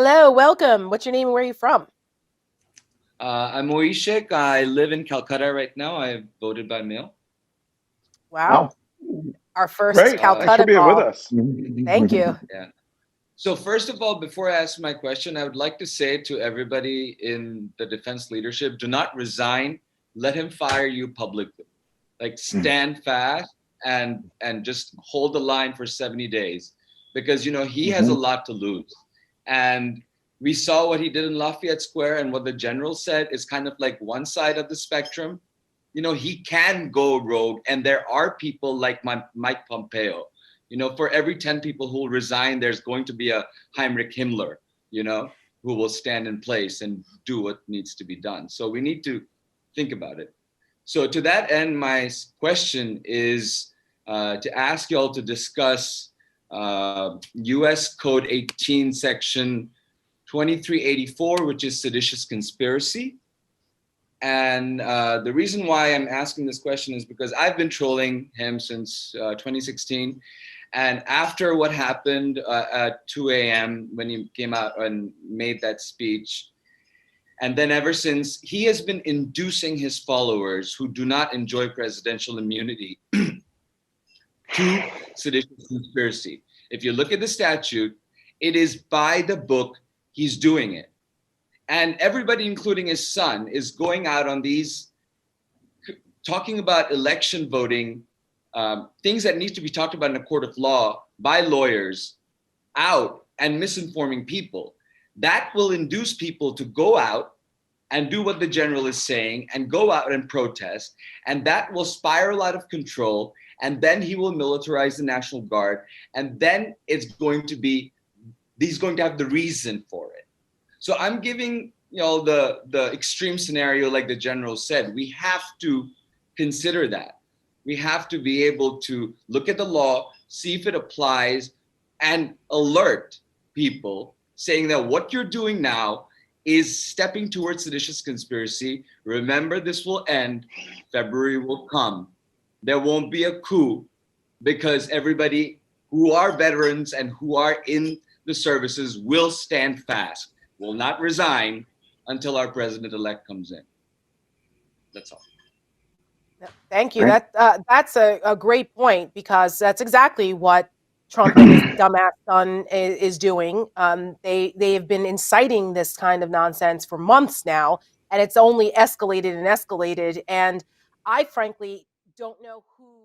Hello, welcome. What's your name and where are you from? I'm Moishik. I live in Calcutta right now. I voted by mail. Wow. Wow. Our first Great. Thanks for Calcutta being with call. us. Thank you. Yeah. So first of all, before I ask my question, I would like to say to everybody in the defense leadership, do not resign. Let him fire you publicly. Like stand fast and just hold the line for 70 days because he has a lot to lose. And we saw what he did in Lafayette Square, and what the general said is kind of like one side of the spectrum. He can go rogue, and there are people like Mike Pompeo. For every 10 people who will resign, there's going to be a Heinrich Himmler, who will stand in place and do what needs to be done. So we need to think about it. So to that end, my question is to ask you all to discuss U.S. Code 18, Section 2384, which is seditious conspiracy. And the reason why I'm asking this question is because I've been trolling him since 2016. And after what happened at 2 a.m. when he came out and made that speech, and then ever since, he has been inducing his followers who do not enjoy presidential immunity to seditious conspiracy. If you look at the statute, it is by the book he's doing it. And everybody, including his son, is going out on these, talking about election voting, things that need to be talked about in a court of law by lawyers, out and misinforming people. That will induce people to go out and do what the general is saying and go out and protest. And that will spiral out of control. And then he will militarize the National Guard. And then he's going to have the reason for it. So I'm giving the extreme scenario, like the general said. We have to consider that. We have to be able to look at the law, see if it applies, and alert people saying that what you're doing now is stepping towards seditious conspiracy. Remember, this will end. February will come. There won't be a coup because everybody who are veterans and who are in the services will stand fast, will not resign until our president-elect comes in. That's all. Thank you. That's a great point because that's exactly what Trump and his dumbass son is doing. They have been inciting this kind of nonsense for months now, and it's only escalated and escalated. And I frankly don't know who